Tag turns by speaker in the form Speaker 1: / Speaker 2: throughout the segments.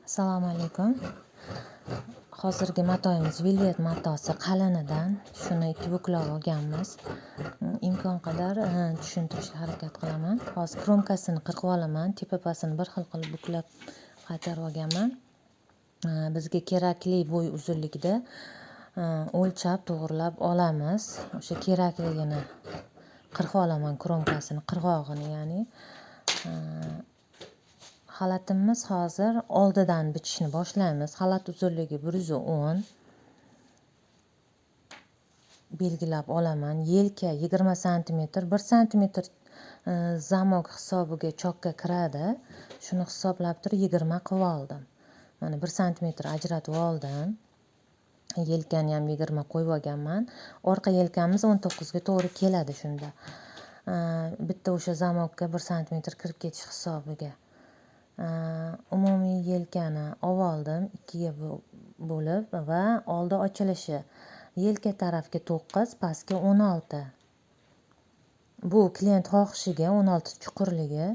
Speaker 1: Assalomu alaykum. Hozirgi matoyimiz velvet matosi qalinidan shuni 2 buklab olganmiz. Imkon qadar tushuntirishga harakat qilaman. Hozir kromkasini qirqib olaman. Tepa-pastini bir xil qilib buklab qaytarib olganman. Bizga kerakli bo'y uzunligida o'lchab to'g'rilab olamiz. O'sha kerakligini qirqib olaman, kromkasini qirg'og'ini, ya'ni xalatimiz hozir oldidan bichishni boshlaymiz. Xalat uzunligi 110 belgilab olaman. Yelka 20 sm, 1 sm zamok hisobiga chokka kiradi. Shuni hisoblab turib 20 qilib oldim. Mana 1 sm ajratib oldim. Yelkani ham 20 qo'yib olganman. Orqa yelkamiz 19 ga to'g'ri keladi shunda. Bitta o'sha zamokka 1 sm kirib ketish hisobiga. Umumiy yelkani oldim 2 ga bo'lib va oldi ochilishi yelka tarafga 9, pastga 16. Bu klient xohishiga 16 chuqurligi.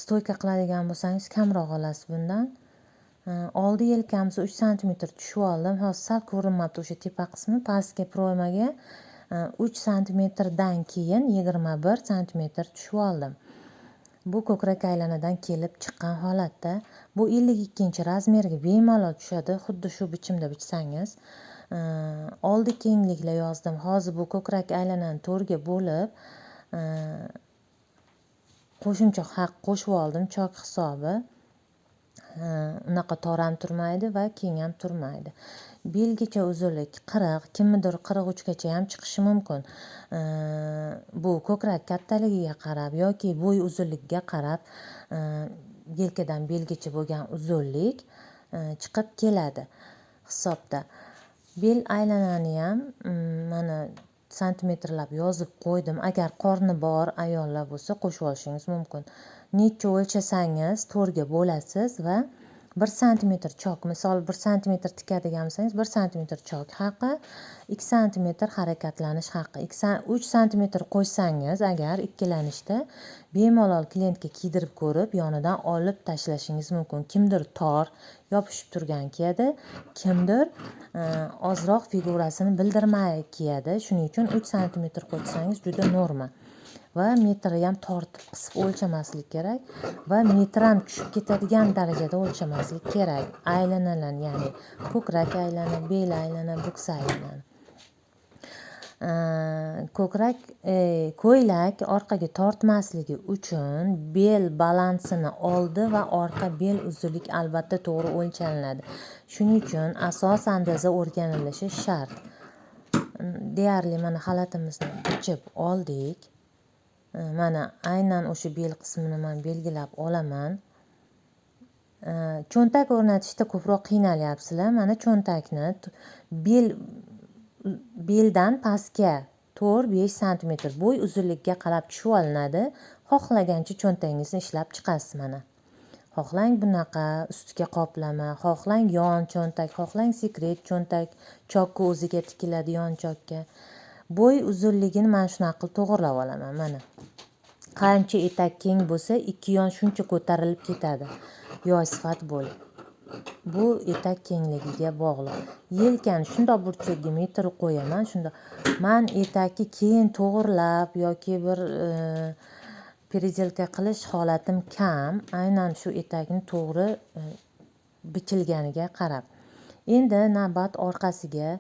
Speaker 1: Stoyka qiladigan bo'lsangiz kamroq olasiz bundan. Oldi yelkamiz 3 sm tushib oldim. Hozir sal ko'rinmabdi o'sha tepa qismi. Pastga proymaga 3 sm dan keyin 21 sm tushib oldim. Bu ko'krak aylanadan kelib chiqqan holatda. Bu 52 razmerga bemalol tushadi, xuddi shu bichimda bichsangiz. Oldi kenglikla yozdim. Hozir bu ko'krak aylanani 4 ga bo'lib qo'shimcha haq qo'shib oldim, chok hisobi. Unaqa tor ham turmaydi va keng ham turmaydi. Belgacha uzunlik 40, kimnidir 43 gacha ham chiqishi mumkin. Bu ko'krak kattaligiga qarab yoki bo'y uzunligiga qarab yelkadan belgacha bo'lgan uzunlik chiqib keladi hisobda. Bel aylanani ham mana santimetrlab yozib qo'ydim. Agar qorni bor ayollar bo'lsa qo'shib olishingiz mumkin. Necha o'lchasangiz 4 ga bo'lasiz va 1 sm chok, misol 1 sm tikadigan bo'lsangiz 1 sm chok haqi, 2 sm harakatlanish haqi. 3 sm qo'ysangiz agar ikkilanishda bemalol klientga kiydirib ko'rib yonidan olib tashlashingiz mumkin. Kimdir tor yopishib turgan kiyadi, kimdir ozroq figurasini bildirmay kiyadi. Shuning uchun 3 sm qo'ysangiz juda norma. Va metrni ham tortib qisib o'lchamaslik kerak va metr ham tushib ketadigan darajada o'lchamaslik kerak. Aylanalar, ya'ni ko'krak aylana, bel aylana, buksa aylana. Ko'ylak orqaga tortmasligi uchun bel balansini oldi va orqa bel uzunlik albatta to'g'ri o'lchaniladi. Shuning uchun asos andoza o'rganilishi shart. Deyarli mana xalatimizni bichib oldik. Mana aynan o'sha bel qismini men belgilab olaman. Cho'ntak o'rnatishda ko'proq qiynalyapsizlar. Mana cho'ntakni beldan pastga 4-5 sm bo'y uzunligiga qarab tushib olinadi. Xohlagancha cho'ntagingizni ishlab chiqasiz mana. Xohlang bunaqa ustiga qoplama, xohlang yon cho'ntak, xohlang sekret cho'ntak, chokka o'ziga tikiladi yon chokka. Bo'y uzunligini men shunaqa qilib to'g'rilab olaman mana. Qancha etak keng bo'lsa, ikki yon shuncha ko'tarilib ketadi. Yoy sifat bo'lib. Bu etak kengligiga bog'liq. Yelkani shundoq burchagiga metr qo'yaman, shunda men etakni keyin to'g'rilab yoki bir peredelka qilish holatim kam. Aynan shu etakni to'g'ri bichilganiga qarab. Endi navbat orqasiga.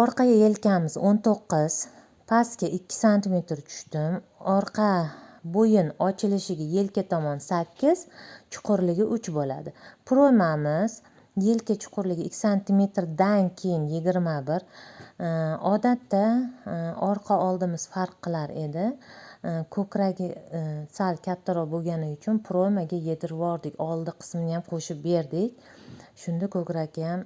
Speaker 1: Orqa yelkamiz 19, pastga 2 sm tushdim. Orqa bo'yin ochilishiga yelka tomon 8, chuqurligi 3 bo'ladi. Proymamiz yelka chuqurligi 2 sm dan keyin 21. Odatda orqa oldimiz farq qilar edi. Ko'kragi sal kattaroq bo'lgani uchun proymaga yedirib yubordik. Oldi qismini ham qo'shib berdik. Shunda ko'kragi ham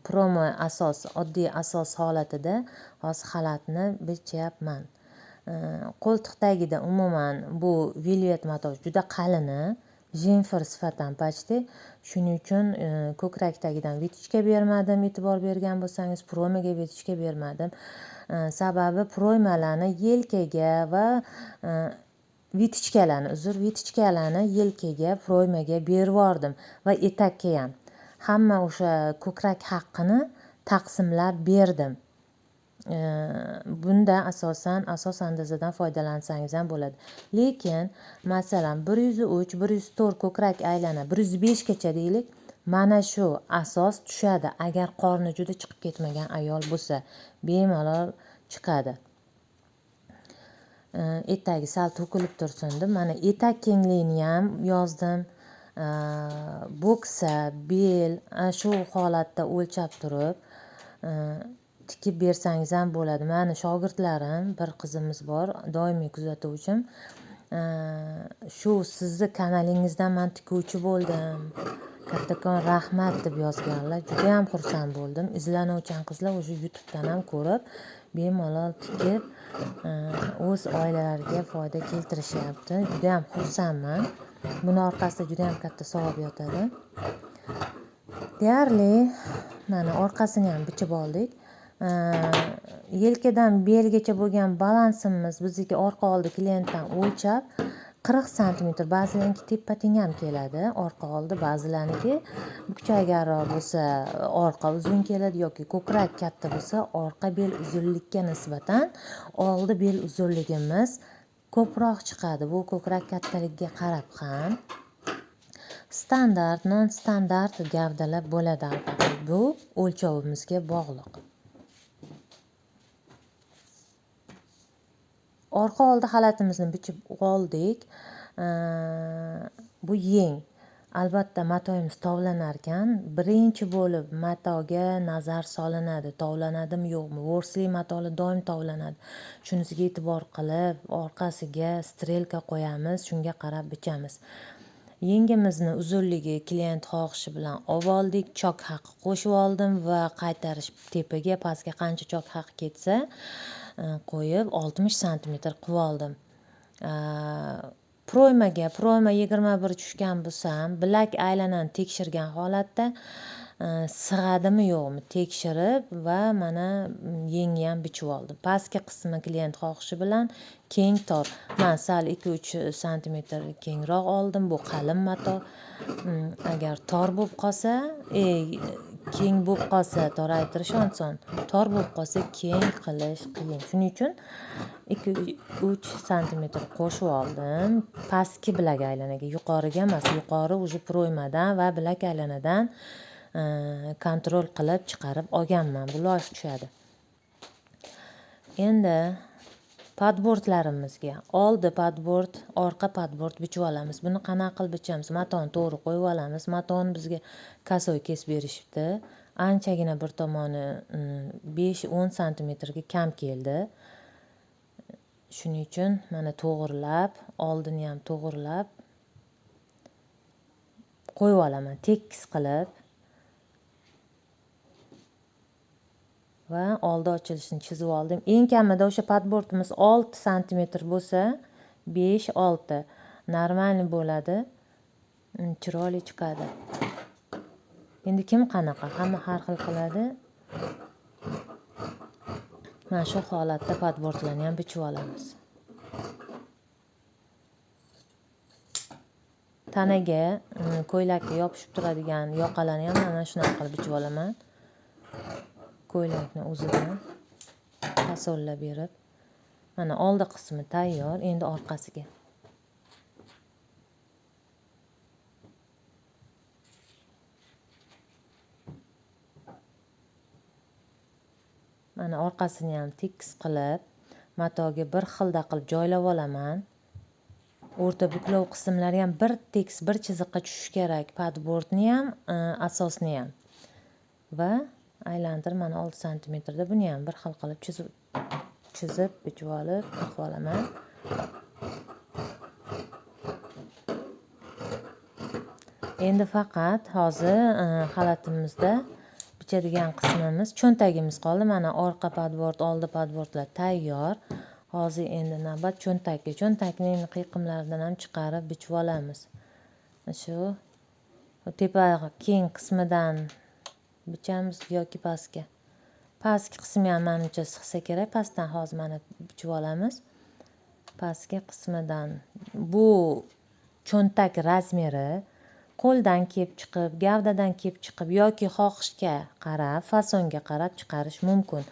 Speaker 1: promo asos, oddiy asos holatida hozir xalatni bichyapman. Qo'ltiq tagida umuman bu velvet mato juda qalini, jenfer sifatan pachti. Shuning uchun ko'krak tagidan vitichka bermadim, e'tibor bergan bo'lsangiz, promaga vitichka bermadim. Sababi proymalarni yelkaga va vitichkalarni yelkaga, proymaga berib yubordim va etakka ham. Hamma o'sha ko'krak haqqini taqsimlab berdim. Bunda asos andozadan foydalansangiz ham bo'ladi. Lekin masalan 103, 104 ko'krak aylana, 105 gacha deylik, mana shu asos tushadi. Agar qorni juda chiqib ketmagan ayol bo'lsa, bemalol chiqadi. Etagi sal to'kilib tursin deb mana etak kengligini ham yozdim. Bo'ksa, bel shu holatda o'lchab turib tikib bersangiz ham bo'ladi. Mani shogirdlarim, bir qizimiz bor, doimiy kuzatuvchim. Shu sizni kanalingizdan men tikuvchi bo'ldim. Kattakon rahmat deb yozganlar. Juda ham xursand bo'ldim. Izlanuvchan qizlar o'sha YouTubedan ham ko'rib, bemalol tikib o'z oilalariga foyda keltirishyapti. Juda ham xursandman. Buni orqasida juda ham katta savob yotadi. Deyarli mana orqasini ham bichib oldik. Yelkadan belgacha bo'lgan balansimiz bizniki orqa oldi klientdan o'lchab 40 sm, ba'zilarniki teppa-teng ham keladi orqa oldi, ba'zilarniki bukchagarroq bo'lsa orqa uzun keladi yoki ko'krak katta bo'lsa orqa bel uzunlikka nisbatan oldi bel uzunligimiz ko'proq chiqadi. Bu ko'krak kattaligiga qarab ham standart, non standart gavdalar bo'ladi albatta. Bu o'lchovimizga bog'liq. Orqa oldi xalatimizni bichib oldik. Bu yeng. Albatta matoyimiz tovlanar ekan. Birinchi bo'lib matoga nazar solinadi. Tovlanadimi yo'qmi? Vorsli matolar doim tovlanadi. Shunisiga e'tibor qilib, orqasiga strelka qo'yamiz, shunga qarab bichamiz. Yengimizni uzunligi klient xohishi bilan olib oldik. Chok haqi qo'shib oldim va qaytarish tepaga, pastga qancha chok haqi ketsa qo'yib 60 sm qilib oldim. Proyma 21 tushgan bo'lsam, bilak aylanani tekshirgan holatda sig'adimi yo'qmi tekshirib va mana yengni ham bichib oldim. Pastki qismi klient xohishi bilan keng tor. Men sal 2-3 sm kengroq oldim. Bu qalin mato. Agar tor bo'lib qolsa, keng bo'lib qolsa toraytirish oson, tor bo'lib qolsa keng qilish qiyin. Shuning uchun 2-3 sm qo'shib oldim. Pastki bilak aylanaga, yuqoriga emas. Yuqori уже proymadan va bilak aylanadan kontrol qilib chiqarib olganman. Bu loyiq tushadi. Endi padbordlarimizga oldi padbord, orqa padbord bichib olamiz. Buni qanaqa qilib bichamiz? Matoni to'g'ri qo'yib olamiz. Matoni bizga kasoy kesib berishibdi. Anchagina bir tomoni 5-10 sm ga kam keldi. Shuning uchun mana to'g'rilab, oldini ham to'g'rilab qo'yib olaman, tekis qilib. Va oldi ochilishini chizib oldim. Eng kamida o'sha padbordimiz 6 sm bo'lsa, 5-6 normalniy bo'ladi. Chiroyli chiqadi. Endi kim qanaqa, hamma har xil qiladi. Mana shu holatda padbordlarni ham bichib olamiz. Tanaga, ko'ylakka yopishib turadigan yoqalarni ham mana shunaqa qilib bichib olaman. Ko'ylakni o'zidan fasollab berib. Mana oldi qismi tayyor, endi orqasiga. Mana orqasini ham tekis qilib, matoga bir xilda qilib joylab olaman. O'rta buklov qismlari ham bir tekis, bir chiziqqa tushishi kerak. Padbordni ham, asosni ham. Va aylantirib mana 6 sm da buni ham bir xil qilib chizib bichib olib qilib olaman. Endi faqat hozir xalatimizda bichadigan qismimiz cho'ntagimiz qoldi. Mana orqa padbord, oldi padbordlar tayyor. Hozir endi navbat cho'ntakka. Cho'ntakning qiyiqimlaridan ham chiqarib bichib olamiz. Shu tepa keng qismidan bichamiz yoki pastga. Pastki qismi ham menimcha sig'sa kerak. Pastdan hozir mana bichib olamiz. pastki qismidan bu cho'ntak razmeri qo'ldan kelib chiqib, gavdadan kelib chiqib yoki xohishga qarab, fasonga qarab chiqarish mumkin.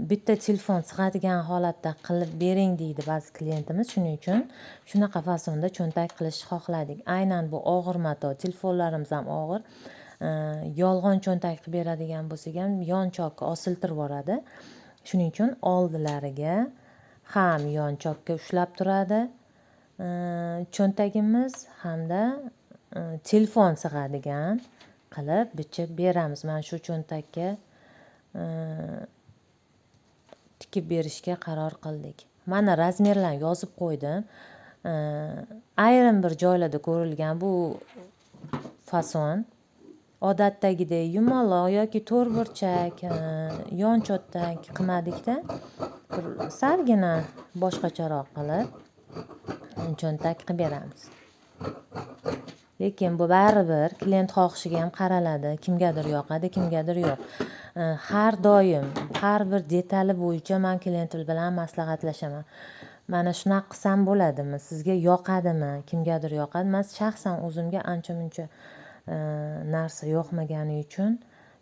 Speaker 1: Bitta telefon sig'adigan holatda qilib bering deydi ba'zi klientimiz. Shuning uchun shunaqa fasonda cho'ntak qilishni xohladik. Aynan bu og'ir mato, telefonlarimiz ham og'ir. Yolg'on cho'ntak qilib beradigan bo'lsak ham yon chokka osiltirib yuboradi. Shuning uchun oldilariga ham yon chokka ushlab turadi cho'ntagimiz, hamda telefon sig'adigan qilib bichib beramiz. Mana shu cho'ntakka tikib berishga qaror qildik. Mana razmerlarni yozib qo'ydim. Ayrim bir joylarda ko'rilgan bu fason odatdagidek yumaloq yoki to'rtburchak, yon cho'ntak qilmadikda, salgina boshqacharoq qilib cho'ntak qilib beramiz. Lekin bu baribir klient xohishiga ham qaraladi. Kimgadir yoqadi, kimgadir yo'q. Har doim har bir detali bo'yicha men klient bilan maslahatlashaman. Mana shunaqa qilsam bo'ladimi? Sizga yoqadimi? Kimgadir yoqadi. Men shaxsan o'zimga ancha-muncha narsa yoqmagani uchun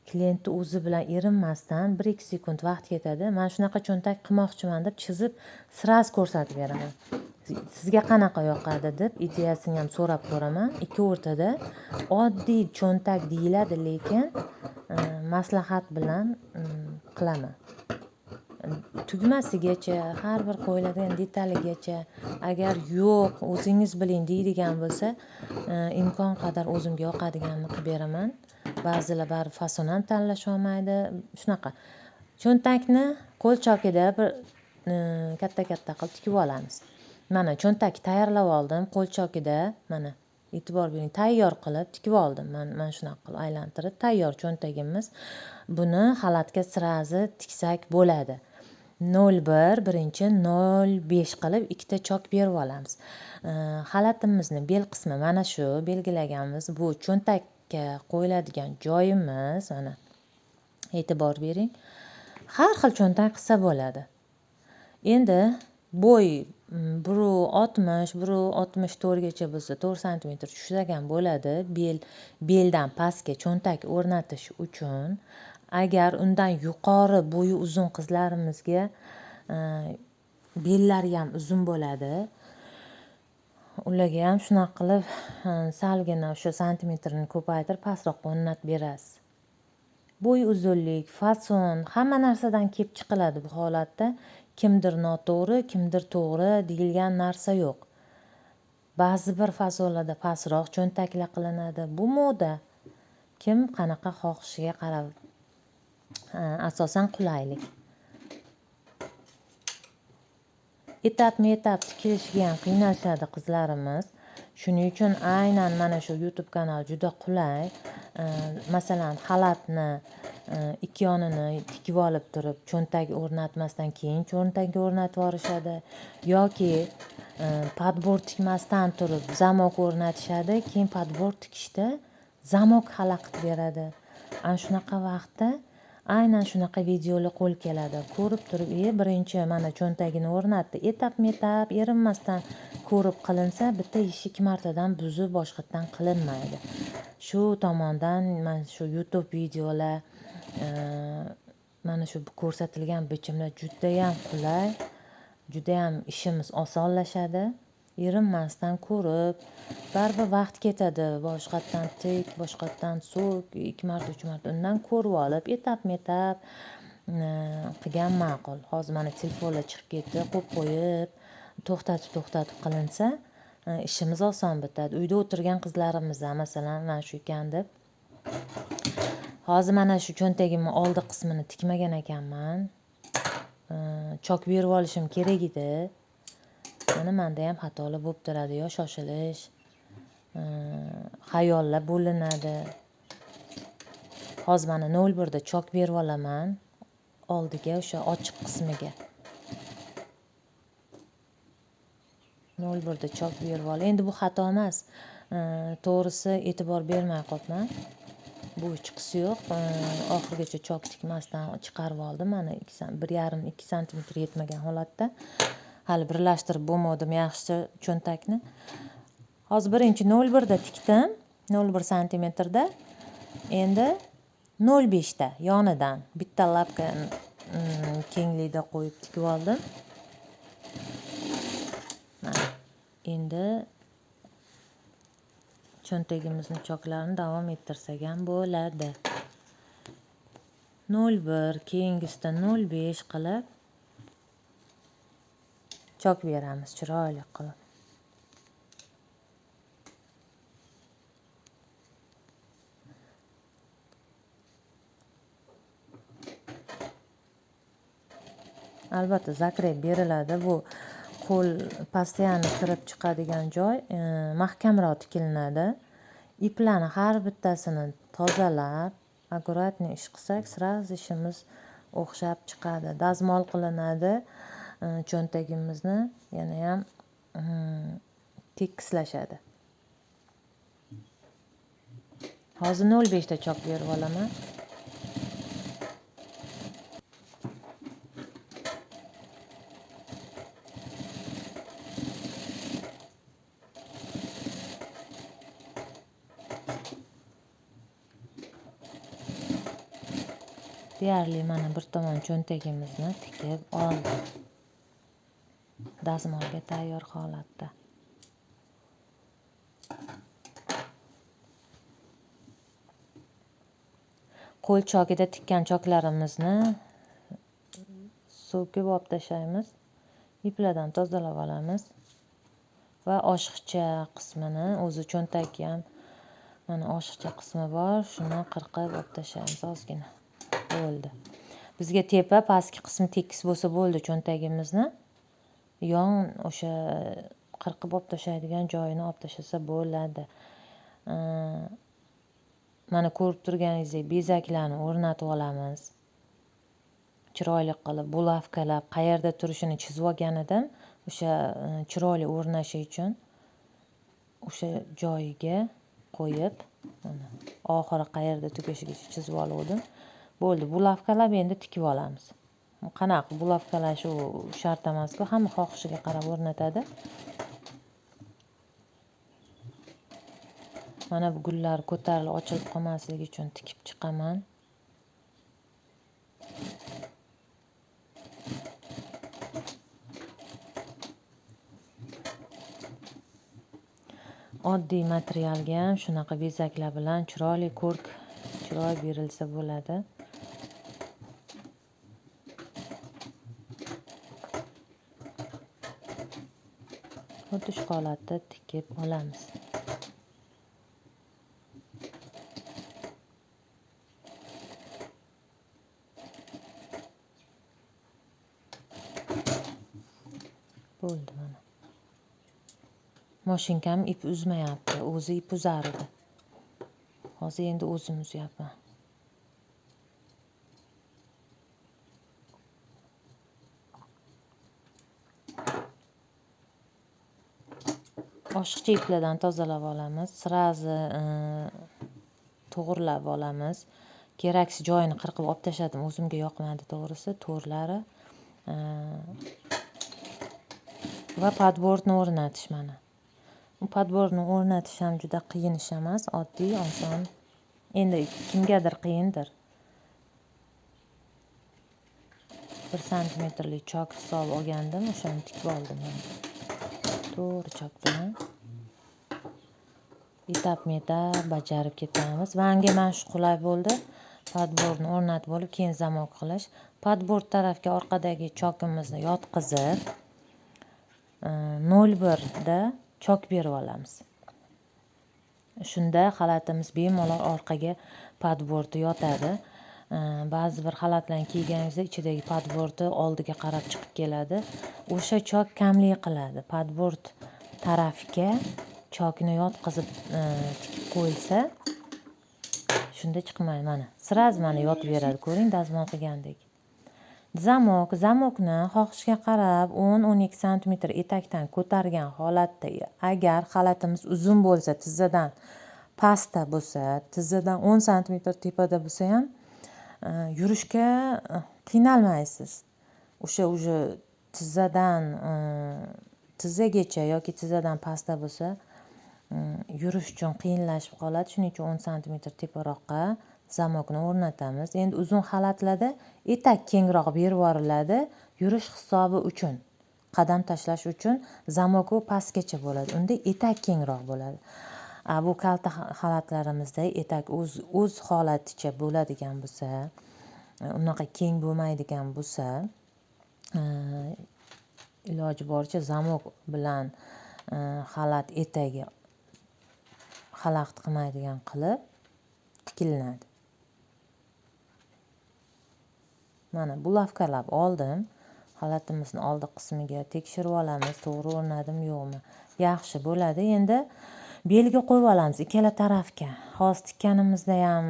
Speaker 1: klientni o'zi bilan erinmasdan 1-2 sekund vaqt ketadi. Men shunaqa cho'ntak qilmoqchiman deb chizib sirasi ko'rsatib beraman. Sizga qanaqa yoqadi deb ideyasini ham so'rab ko'raman. Ikki o'rtada oddiy cho'ntak deyiladi, lekin maslahat bilan qilaman. Tugmasigacha, har bir qo'yiladigan detaligacha, agar yo'q, o'zingiz biling deydigan bo'lsa, imkon qadar o'zimga yoqadiganini qilib beraman. Ba'zilar bari fason ham tanlash olmaydi. Shunaqa. Cho'ntakni qo'l chokida bir katta-katta qilib tikib olamiz. Mana cho'ntakni tayyorlab oldim. Qo'l chokida mana e'tibor bering, tayyor qilib tikib oldim. Mana shunaqa qilib aylantirib tayyor cho'ntagimiz. Buni xalatga sirazi tiksak bo'ladi. 01 birinchi 05 qilib ikkita chok berib olamiz. Xalatimizning bel qismi mana shu belgilaganmiz. Bu cho'ntakka qo'yiladigan joyimiz. Mana e'tibor bering. Har xil cho'ntak qilsa bo'ladi. Endi bo'y 1.60, 1.64 gacha bo'lsa 4 cm tushagan bo'ladi. Beldan pastga cho'ntak o'rnatish uchun. Agar undan yuqori bo'yi uzun qizlarimizga bellari ham uzun bo'ladi. Ularga ham shunaqa qilib salgina o'sha santimetrni ko'paytirib pastroqqa o'rnatib berasiz. Bo'y uzunlik, fason, hamma narsadan kelib chiqiladi bu holatda. Kimdir noto'g'ri, kimdir to'g'ri deyilgan narsa yo'q. Ba'zi bir fasonlarda pastroq cho'ntaklar qilinadi. Bu moda. Kim qanaqa xohishiga qarab. Asosan qulaylik. Etap-etap tikilishga ham qiynalishadi qizlarimiz. Shuning uchun aynan mana shu YouTube kanal juda qulay. Masalan, xalatni ikki yonini tikib olib turib, cho'ntak o'rnatmasdan keyin cho'ntakga o'rnatib yorishadi. Yoki padbor tikmasdan turib zamok o'rnatishadi. Keyin padbor tikishda zamok xalaq qilib beradi. Ana shunaqa vaqtda aynan shunaqa videolar qo'l keladi. Ko'rib turib, birinchi mana cho'ntagini o'rnatdi. Etap-etap erinmasdan ko'rib qilinsa, bitta ish 2 martadan buzib boshqatdan qilinmaydi. Shu tomondan mana shu YouTube videolar, mana shu ko'rsatilgan bichimlar juda ham qulay, juda ham ishimiz osonlashadi. Erinmasdan ko'rib, baribir vaqt ketadi. Boshqatdan tik, boshqatdan so'k, 2 marta, 3 marta undan ko'rib olib, etap-etap qilgan ma'qul. Hozir mana telefonlar chiqib ketdi, qo'yib qo'yib, to'xtatib qilinsa, ishimiz oson bitadi. Uyda o'tirgan qizlarimiz ham masalan mana shu ekan deb. Hozir mana shu cho'ntagimning oldi qismini tikmagan ekanman. Chok berib olishim kerak edi. Mana menda ham xatolar bo'lib turadi, yo shoshilish, xayollar bo'linadi. Hozir mana 01 da chok berib olaman. Oldiga o'sha ochiq qismiga. 01 da chok berib ol. Endi bu xato emas. To'g'risi e'tibor bermay qolibman. Bu chiqisi yo'q. Oxirigacha chok tikmasdan chiqarib oldim. Mana 1,5-2 cm yetmagan holatda. hali birlashtirib bo'lmadim yaxshi cho'ntakni. Hozir birinchi 0,1 da tikdim, 0,1 santimetrda. Endi 0,5 da yonidan bitta lapka kenglikda qo'yib tikib oldim. Mana endi cho'ntagimizni choklarini davom ettirsak ham bo'ladi. 0,1 keyingisidan 0,5 qilib chok beramiz chiroyli qilib. Albatta zakrab beriladi. Bu qo'l постоянно kirib chiqadigan joy mahkamroq tikilinadi. Iplarni har bittasini tozalab, аккуратный ish qilsak, sразу ishimiz o'xshab chiqadi. Dazmol qilinadi. Cho'ntagimizni yana ham tekislashadi. Hozir 0,5 da chok berib olaman. Deyarli mana bir tomon cho'ntagimizni tikib oldik. Dazmolga tayyor holatda. Qo'l chokida tikkan choklarimizni so'kib olib tashlaymiz. Iplardan tozalab olamiz va oshiqcha qismini, o'zi cho'ntakka ham mana oshiqcha qismi bor, shuni qirqib olib tashlaymiz ozgina. Bo'ldi. Bizga tepa pastki qismi tekis bo'lsa bo'ldi cho'ntagimizni. Yon o'sha qirqib olib tashlaydigan joyini olib tashlasa bo'ladi. Mana ko'rib turganingizdek bezaklarni o'rnatib olamiz. Chiroyli qilib bulavkalab qayerda turishini chizib olganidan o'sha chiroyli o'rnashi uchun o'sha joyiga qo'yib, mana oxiri qayerda tugashigacha chizib oldim. Bo'ldi. Bulavkalab endi tikib olamiz. Qanaqa bulavkalash u shart emas-ku, hamma xohishiga qarab o'rnatadi. Mana bu gullar ko'tarilib ochilib qolmasligi uchun tikib chiqaman. Oddiy materialga ham shunaqa bezaklar bilan chiroyli ko'rk, chiroy berilsa bo'ladi. Xuddi shu holatda tikib olamiz. Bo'ldi mana. Mashinkam ip uzmayapti, o'zi ip uzar edi. Hozir endi o'zim uzyapman. Oshiqcha iplardan tozalab olamiz. Sirazi to'g'rilab olamiz. Keraksiz joyini qirqib olib tashladim. O'zimga yoqmadi to'g'risi to'rlari. Va padbordni o'rnatish mana. Bu padbordni o'rnatish ham juda qiyin ish emas, oddiy, oson. Endi kimgadir qiyindir. 1 santimetrlik chok hisob olgandim, o'shani tikib oldim. To'g'ri chok bilan etap-metap bajarib ketamiz. Menga mana shu qulay bo'ldi. Padbordni o'rnatib olib, keyin zamok qilish. Padbord tarafga orqadagi chokimizni yotqizib, 0,1 da chok berib olamiz. Shunda xalatimiz bemalol orqaga padbordi yotadi. Ba'zi bir xalatlarni kiyganingizda ichidagi padbordi oldiga qarab chiqib keladi. O'sha chok kamlik qiladi. Padbord tarafga chokni yotqizib tikib qo'yilsa, shunda chiqmaydi mana. Sirazi mana yotib beradi, ko'ring, dazmol qilgandek. Zamokni xohishga qarab 10-12 santimetr etakdan ko'targan holatda, agar xalatimiz uzun bo'lsa, tizzadan pastda bo'lsa, tizzadan 10 santimetr tepada bo'lsa ham yurishga qiynalmaysiz. O'sha tizzagacha yoki tizzadan pastda bo'lsa yurish uchun qiyinlashib qoladi. Shuning uchun 10 santimetr teparoqqa zamokni o'rnatamiz. Endi uzun xalatlarda etak kengroq berib yuboriladi. Yurish hisobi uchun, qadam tashlash uchun zamok pastgacha bo'ladi. Unda etak kengroq bo'ladi. Bu kalta xalatlarimizda etak o'z holaticha bo'ladigan bo'lsa, unaqa keng bo'lmaydigan bo'lsa, iloji boricha zamok bilan xalat etagi xalaqit qilmaydigan qilib tikilinadi. Mana bulavkalab oldim. Xalatimizni oldi qismiga tekshirib olamiz, to'g'ri o'rnadim yo'qmi. Yaxshi bo'ladi. Endi belgi qo'yib olamiz ikkala tarafga. Hozir tikkanimizda ham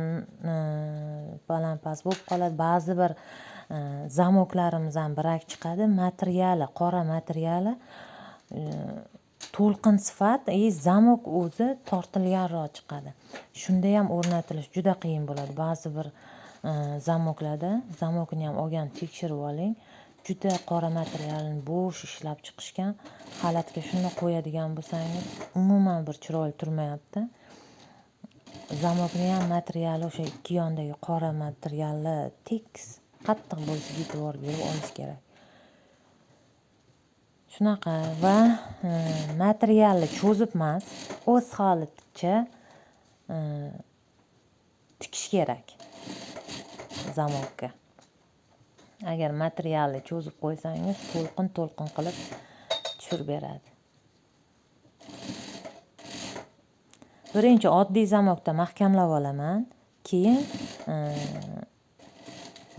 Speaker 1: balandpast bo'lib qoladi. Ba'zi bir zamoklarimiz ham birak chiqadi. Materiali, qora materiali to'lqin sifat, zamok o'zi tortilganroq chiqadi. Shunda ham o'rnatilish juda qiyin bo'ladi. Ba'zi bir zamoklarda zamokni ham olgan tekshirib oling. Juda qora materialni bo'sh ishlab chiqishgan. Xalatga shuni qo'yadigan bo'lsangiz, umuman bir chiroyli turmayapti. Zamokni ham materiali o'sha ikki yondagi qora materiali tekis, qattiq bo'lishiga e'tibor berib olish kerak. Shunaqa va materialni cho'zib emas, o'z holaticha tikish kerak zamokka. Agar materialni cho'zib qo'ysangiz, to'lqin qilib tushirib beradi. Birinchi oddiy zamokda mahkamlab olaman, keyin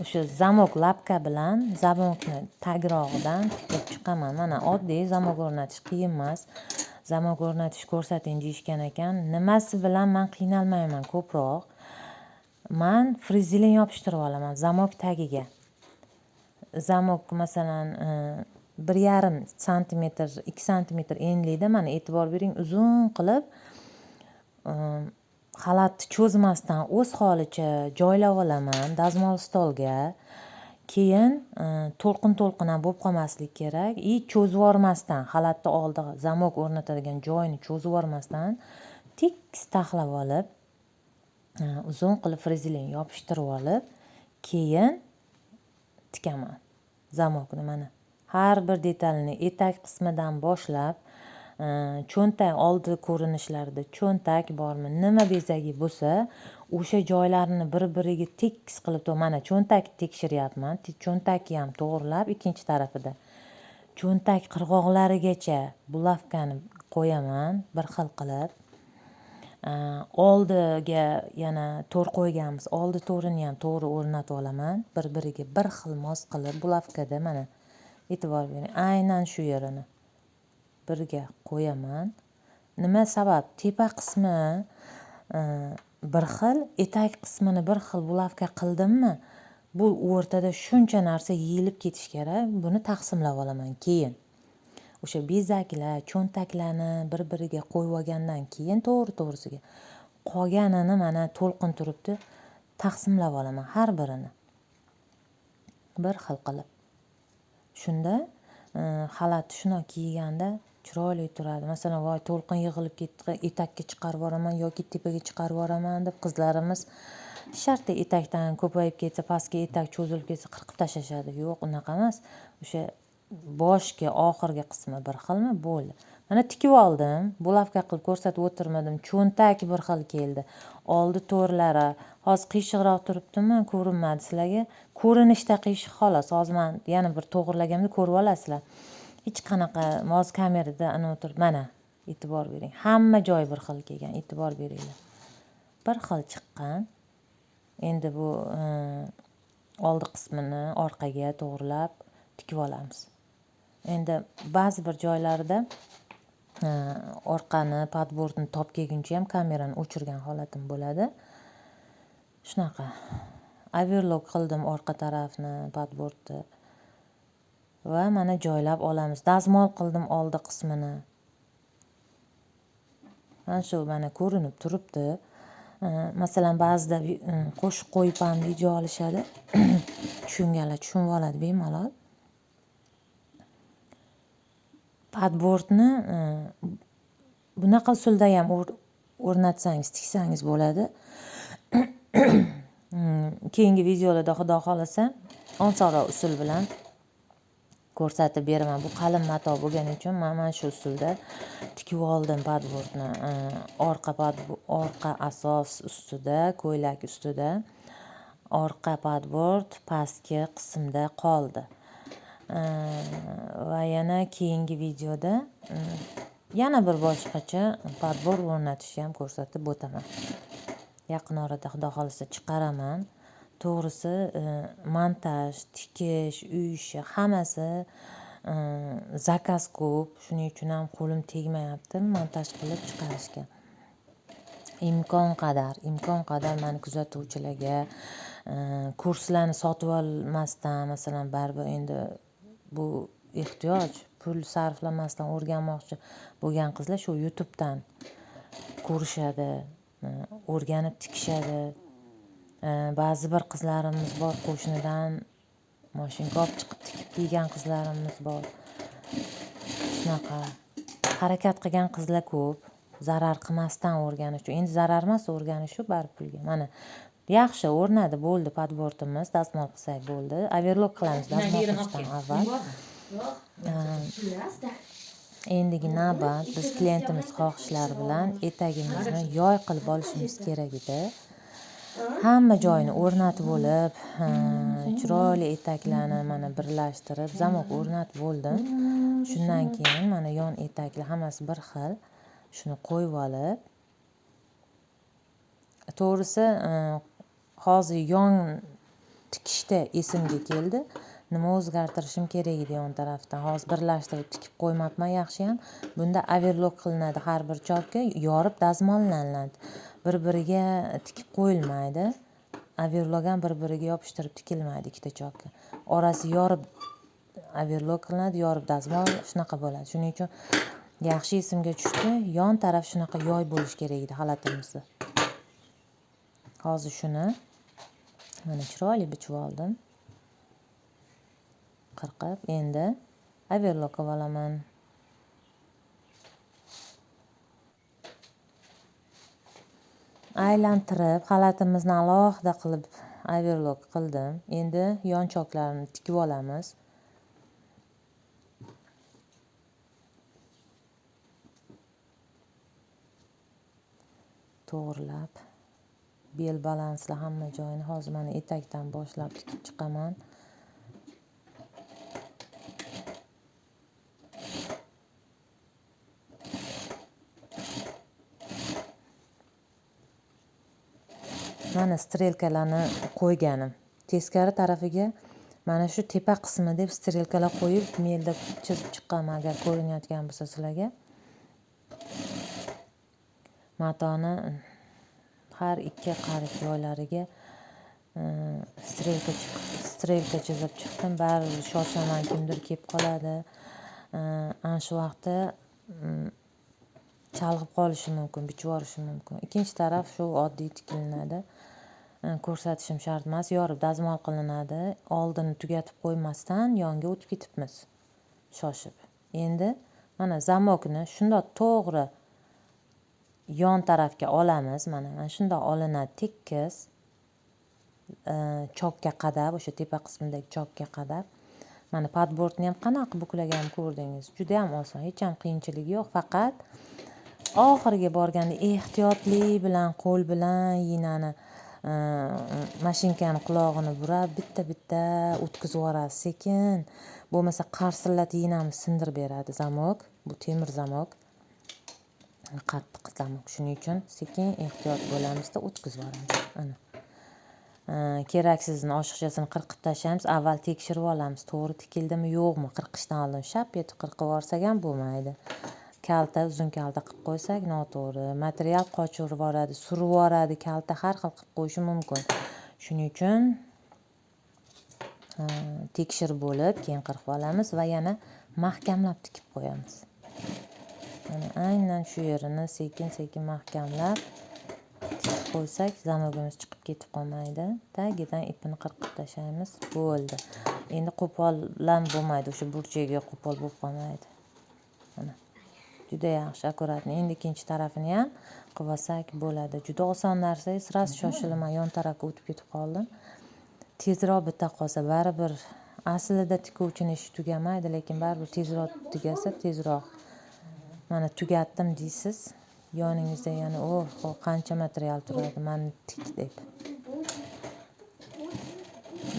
Speaker 1: o'sha zamok lapka bilan zamokni tagrog'idan tikib chiqaman. Mana oddiy zamok o'rnatish qiyin emas. Zamok o'rnatish ko'rsating deyishgan ekan. Nimasi bilan men qiynalmayman ko'proq? Men frizelin yopishtirib olaman zamok tagiga. Zamok masalan 1,5 santimetr, 2 santimetr enlikda, mana e'tibor bering, uzun qilib xalatni cho'zmasdan o'z holicha joylab olaman dazmol stolga. Keyin to'lqin ham bo'lib qolmaslik kerak. Cho'zib yubormasdan, xalatni oldi zamok o'rnatadigan joyini cho'zib yubormasdan tekis taxlab olib, uzun qilib frizelin yopishtirib olib, keyin tikaman zamokni. Mana har bir detalini etak qismidan boshlab cho'ntak oldi ko'rinishlarida cho'ntak bormi, nima bezagi bo'lsa, o'sha joylarini bir-biriga tekis qilib, mana cho'ntakni tekshiryapman. Cho'ntakni ham to'g'rilab, ikkinchi tarafida cho'ntak qirg'oqlarigacha bulavkani qo'yaman bir xil qilib. Oldiga yana to'r qo'yganmiz. Oldi to'rini ham to'g'ri o'rnatib olaman. Bir-biriga bir xil mos qilib bulavkada mana e'tibor bering. Aynan shu yerini birga qo'yaman. Nima sabab? Tepa qismi bir xil, etak qismini bir xil bulavka qildimmi, bu o'rtada shuncha narsa yeyilib ketish kerak. Buni taqsimlab olaman keyin. O'sha bezaklar, cho'ntaklarni bir-biriga qo'yib olgandan keyin to'g'risiga qolganini mana to'lqin turibdi, taqsimlab olaman har birini. Bir xil qilib. Shunda xalatni shunday kiyganda chiroyli turadi. Masalan, voy to'lqin yig'ilib ketdi, etakka chiqarib yuboraman yoki tepaga chiqarib yuboraman deb qizlarimiz shartta etakdan ko'payib ketsa, pastga etak cho'zilib ketsa qirqib tashlashadi. Yo'q, unaqa emas. O'sha boshga oxirgi qismi bir xilmi? Bo'ldi. Mana tikib oldim. Bulavka qilib ko'rsatib o'tirmadim. Cho'ntak bir xil keldi. Oldi to'rlari hozir qiyshiqroq turibdimi? Ko'rinmadi sizlarga. Ko'rinishda qiyshiq xolos. Hozir men yana bir to'g'irlaganimda ko'rib olasizlar. Hech qanaqa moz kamerada o'tirib, mana e'tibor bering. Hamma joy bir xil kelgan, e'tibor beringlar. Bir xil chiqqan. Endi bu oldi qismini orqaga to'g'rilab tikib olamiz. Endi ba'zi bir joylarida orqani, padbordni top kelguncha ham kamerani o'chirgan holatim bo'ladi. Shunaqa. Overlock qildim orqa tarafni, padbordni. Va mana joylab olamiz. Dazmol qildim oldi qismini. Mana shu mana ko'rinib turibdi. Masalan, ba'zida qo'shib qo'yib ham video olishadi. Tushunganlar tushunib oladi bemalol. Padbortni bunaqa usulda ham o'rnatsangiz, tiksangiz bo'ladi. Keyingi videolarda xudo xolasa osonroq usul bilan ko'rsatib beraman. Bu qalin mato bo'lgani uchun mana shu usulda tikib oldim padbortni. Orqa asos ustida, ko'ylak ustida, orqa padbort pastki qismda qoldi. Va yana keyingi videoda yana bir boshqacha padbort o'rnatishni ham ko'rsatib o'taman. Yaqin orada xudo xolasa chiqaraman. To'g'risi montaj, tikish, uy ishi hammasi zakaz ko'p. Shuning uchun ham qo'lim tegmayapti montaj qilib chiqarishga. Imkon qadar mani kuzatuvchilarga kurslarni sotib olmasdan, masalan, baribir endi bu ehtiyoj, pul sarflamasdan o'rganmoqchi bo'lgan qizlar shu YouTube'dan ko'rishadi, o'rganib tikishadi. Ba'zi bir qizlarimiz bor, qo'shnidan mashinka olib chiqib tikib kiygan qizlarimiz bor. Shunaqa harakat qilgan qizlar ko'p, zarar qilmasdan o'rganish uchun. Endi zarar emas, o'rganish shu baribir pulga. Mana yaxshi o'rnadi, bo'ldi padbortimiz, dazmol qilsak bo'ldi. Overlock qilamiz dazmol qilishdan avval. Endigi navbat biz klientimiz xohishlari bilan etagimizni yoy qilib olishimiz kerak edi. Hamma joyini o'rnatib olib, chiroyli etaklarni mana birlashtirib, zamok o'rnatib bo'ldim. Shundan keyin mana yon etaklar hammasi bir xil. Shuni qo'yib olib, to'g'risi hozir yon tikishda esimga keldi. Nima o'zgartirishim kerak edi yon tarafdan. Hozir birlashtirib tikib qo'ymabman yaxshiyam. Bunda overlock qilinadi, har bir chopga yorib dazmollanadi. Bir-biriga tikib qo'yilmaydi. Overlock ham bir-biriga yopishtirib tikilmaydi ikkita chopga. Orasi yorib overlock qilinadi, yorib dazmol, shunaqa bo'ladi. Shuning uchun yaxshi esimga tushdi. Yon taraf shunaqa yoy bo'lish kerak edi xalatimizda. Hozir shuni mana chiroyli bichib oldim. Qirqib, endi overlock qilib olaman. Aylantirib, xalatimizni alohida qilib overlock qildim. Endi yonchoqlarini tikib olamiz. To'g'rilab, bel balansli hamma joyini hozir mana etakdan boshlab tikib chiqaman. Mana strelkalarni qo'yganim. Teskari tarafiga mana shu tepa qismi deb strelkalar qo'yib, melda chizib chiqqaman, agar ko'rinayotgan bo'lsa sizlarga. Matoni har ikki qarich joylariga strelka chizib chiqdim. Baribir shoshaman, kimdir kelib qoladi. Ana shu vaqtda chalg'ib qolishi mumkin, bichib yuborishi mumkin. Ikkinchi taraf shu oddiy tikilinadi. Ko'rsatishim shart emas, yorib dazmol qilinadi. Oldini tugatib qo'ymasdan yonga o'tib ketibmiz shoshib. Endi mana zamokni shundoq to'g'ri yon tarafga olamiz. Mana shundoq olinadi tekis. Chokka qadab, o'sha tepa qismidagi chokka qadab. Mana padbortni ham qanaqa buklaganini ko'rdingiz. Juda ham oson, hech ham qiyinchiligi yo'q, faqat oxiriga borganda ehtiyotli bilan qo'l bilan iynani mashinkani qulog'ini burab bitta o'tkazib yuborasiz sekin. Bo'lmasa qarsillatib iynani sindirib beradi zamok. Bu temir zamok. Qattiq zamok. Shuning uchun sekin ehtiyot bo'lamizda o'tkazib yuboramiz. Ana. Keraksizini oshiqchasini qirqib tashlaymiz. Avval tekshirib olamiz, to'g'ri tikildimi yo'qmi. Qirqishdan oldin shap etib qirqib yuborsak ham bo'lmaydi. Kalta, uzun kalta qilib qo'ysak noto'g'ri. Material qochirib yuboradi, surib yuboradi, kalta har xil qilib qo'yishi mumkin. Shuning uchun tekshirib bo'lib, keyin qirqib olamiz va yana mahkamlab tikib qo'yamiz. Mana aynan shu yerini sekin-sekin mahkamlab tikib qo'ysak, zamogimiz chiqib ketib qolmaydi. Tagidan ipini qirqib tashlaymiz, bo'ldi. Endi qo'pol ham bo'lmaydi, o'sha burchagiga qo'pol bo'lib qolmaydi. juda yaxshi akkuratniy. Endi ikkinchi tarafini ham qilib olsak bo'ladi. Juda oson narsa, sirasi shoshilmay yon tarafga o'tib ketib qoldim. Tezroq bita qolsa baribir aslida tikuvchini ishi tugamaydi, lekin baribir tezroq tugasa tezroq mana tugatdim deysiz. Yoningizda yana qancha material turadi mana tik deb.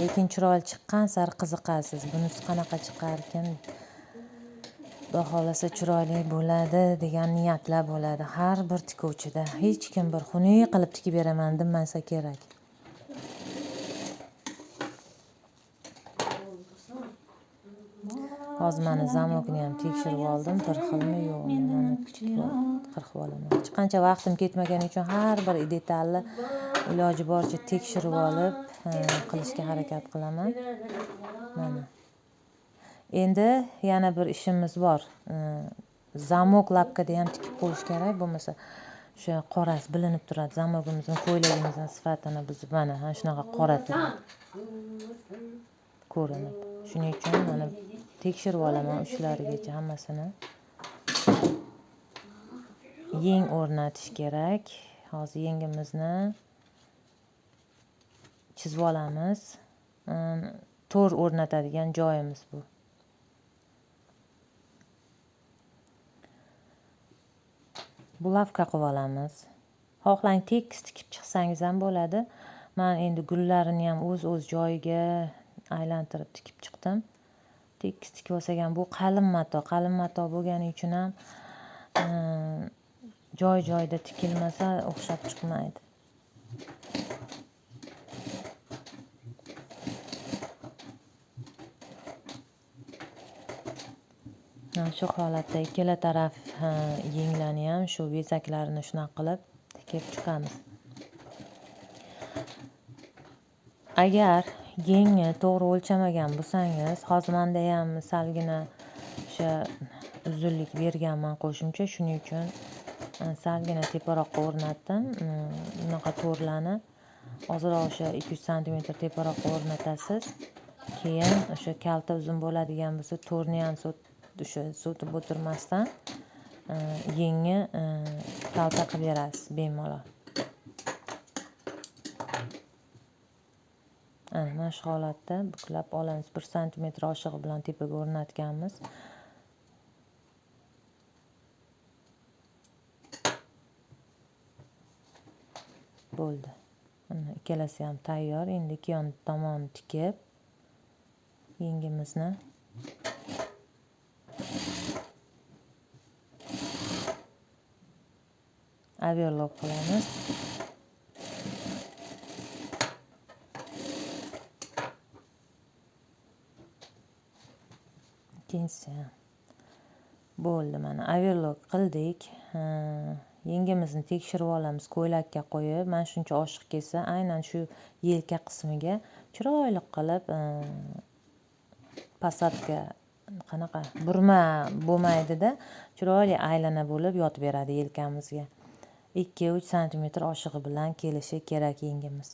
Speaker 1: Lekin chiroyli chiqqan sari qiziqasiz. Bunisi qanaqa chiqarkin, Xudo xolasa chiroyli bo'ladi degan niyatlar bo'ladi har bir tikuvchida. Hech kim bir xunuk qilib tikib beraman demasa kerak. Hozir mana zamokni ham tekshirib oldim, bir xilmi yo'qmi, mana qirqib olaman. Hech qancha vaqtim ketmagani uchun har bir detalni iloji boricha tekshirib olib qilishga harakat qilaman. Mana. Endi yana bir ishimiz bor. Zamok lapkada ham tikib qo'yish kerak, bo'lmasa o'sha qorasi bilinib turadi. Zamogimizning ko'ylagimizning sifatini buzib mana shunaqa qora ko'rinib. Shuning uchun mana tekshirib olaman uchlarigacha hammasini. Yeng o'rnatish kerak. Hozir yengimizni chizib olamiz. To'r o'rnatadigan joyimiz bu. Bulavka qilib olamiz. Xohlang tekis tikib chiqsangiz ham bo'ladi. Men endi gullarini ham o'z joyiga aylantirib tikib chiqdim. Tekis tikib olsak ham bu qalin mato bo'lgani uchun ham joy-joyida tikilmasa o'xshab chiqmaydi. Shu holatda ikkala taraf yenglarni ham shu bezaklarini shunaqa qilib tikib chiqamiz. Agar yengni to'g'ri o'lchamagan bo'lsangiz, hozir menda ham salgina o'sha uzunlik berganman qo'shimcha, shuning uchun salgina teparoqqa o'rnatdim. Bunaqa to'rlarni ozroq o'sha 2-3 cm teparoqqa o'rnatasiz. Keyin o'sha kalta uzun bo'ladigan bo'lsa, to'rni ham sotib o'tirmasdan yengni kalta qilib berasiz bemalol. Mana shu holatda buklab olamiz. 1 cm oshig'i bilan tepaga o'rnatganmiz. Bo'ldi. Mana ikkalasi ham tayyor. Endi ikki yon tomon tikib yengimizni overlock qilamiz. Ikkinchisi bo'ldi, mana overlock qildik. Yengimizni tekshirib olamiz ko'ylakka qo'yib. Mana shuncha oshiq kelsa, aynan shu yelka qismiga chiroyli qilib pasatka qanaqa burma bo'lmaydi-da, chiroyli aylana bo'lib yotib beradi yelkamizga. 2-3 cm oshig'i bilan kelishi kerak yengimiz.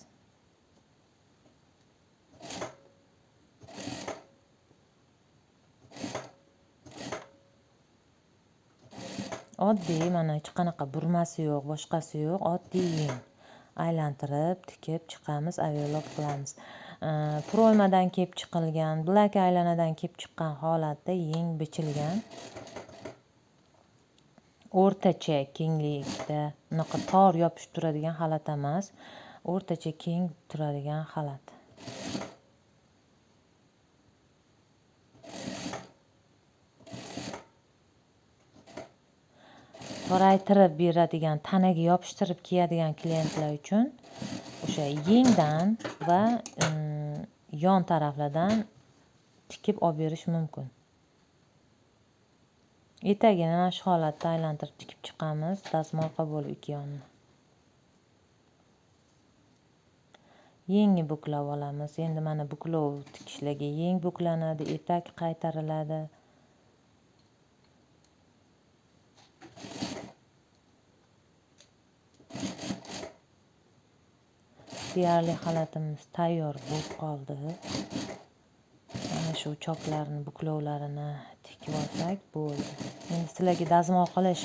Speaker 1: Oddiy, mana hech qanaqa burmasi yo'q, boshqasi yo'q, oddiy yeng. Aylantirib, tikib chiqamiz, overlock qilamiz. Proymadan kelib chiqilgan, black aylanadan kelib chiqqan holatda yeng bichilgan. O'rtacha kenglikda, unaqa tor yopishib turadigan xalat emas, o'rtacha keng turadigan xalat. Toraytirib beradigan, tanaga yopishtirib kiyadigan klientlar uchun o'sha yengdan va yon taraflardan tikib olib berish mumkin. Etagini mana shu holatda aylantirib tikib chiqamiz, dazmolqa bo'lib ikki yonni. Yengni buklab olamiz. Endi mana buklov tikishlarga yeng buklanadi, etak qaytariladi. Deyarli xalatimiz tayyor bo'lib qoldi. Mana shu choklarni, buklovlarini tikib tikib olsak bo'ldi. Endi sizlarga dazmol qilish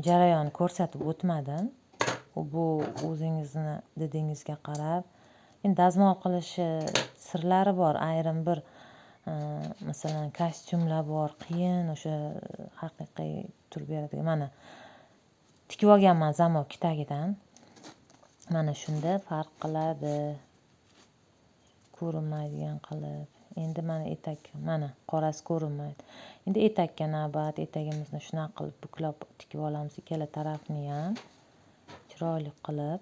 Speaker 1: jarayonni ko'rsatib o'tmadim. Bu o'zingizni didingizga qarab. Endi dazmol qilish sirlari bor. Ayrim bir masalan kostyumlar bor, qiyin o'sha haqiqiy turib beradigan. Mana tikib olganman zamok tagidan. Mana shunda farq qiladi. Ko'rinmaydigan qilib. Endi mana etak, mana qorasi ko'rinmaydi. Endi etakka navbat, etagimizni shunaqa qilib buklab tikib olamiz ikkala tarafni ham. Chiroyli qilib.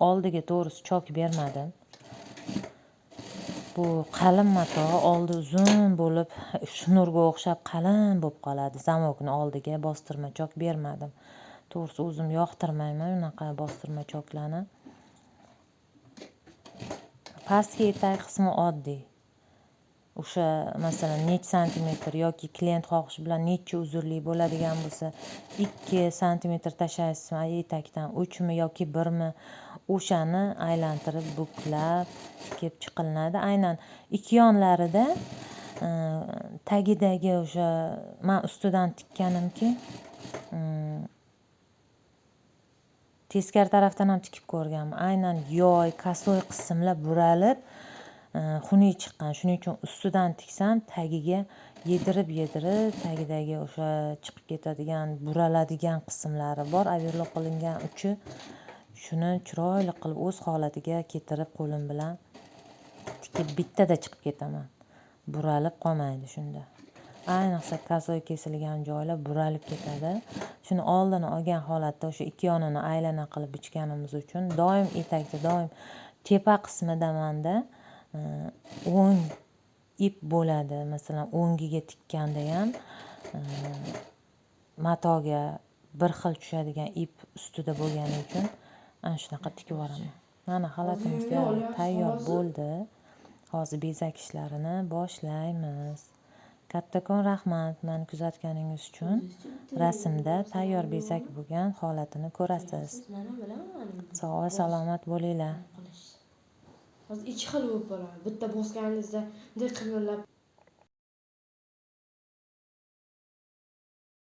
Speaker 1: Oldiga to'g'risi chok bermadim. Bu qalin mato, oldi uzun bo'lib, shnurga o'xshab qalin bo'lib qoladi. Zamokni oldiga bostirma chok bermadim. To'g'risi o'zim yoqtirmayman unaqa bostirma choklarni. Pastki etak qismi oddiy. O'sha masalan necha santimetr yoki klient xohishi bilan necha uzunli bo'ladigan bo'lsa 2 santimetr tashlaysiz etakdan 3 mi yoki 1 mi o'shani aylantirib buklab tikib chiqilinadi. Aynan ikki yonlarida tagidagi o'sha men ustidan tikkanimki teskari tarafdan ham tikib ko'rganman. Aynan yoy, kasoy qismlar buralib xunuk chiqqan. Shuning uchun ustidan tiksam tagiga yedirib tagidagi o'sha chiqib ketadigan, buraladigan qismlari bor. Overlock qilingan uchi shuni chiroyli qilib o'z holatiga keltirib qo'lim bilan tikib bittada chiqib ketaman. Buralib qolmaydi shunda. Ayniqsa kasoy kesilgan joylar buralib ketadi. Shuni oldini olgan holatda o'sha ikki yonini aylana qilib bichganimiz uchun doim etakda doim tepa qismida menda o'ng ip bo'ladi. Masalan, o'ngiga tikkanda ham matoga bir xil tushadigan ip ustida bo'lgani uchun ana shunaqa tikib yuboraman. Mana xalatimiz tayyor bo'ldi. Hozir bezak ishlarini boshlaymiz. Kattakon rahmat meni kuzatganingiz uchun. Rasmda tayyor bezak bo'lgan holatini ko'rasiz. Sog' va salomat bo'linglar.
Speaker 2: Hozir ikki xil bo'lib qoladi. Bitta bosganingizda bunday qimirlab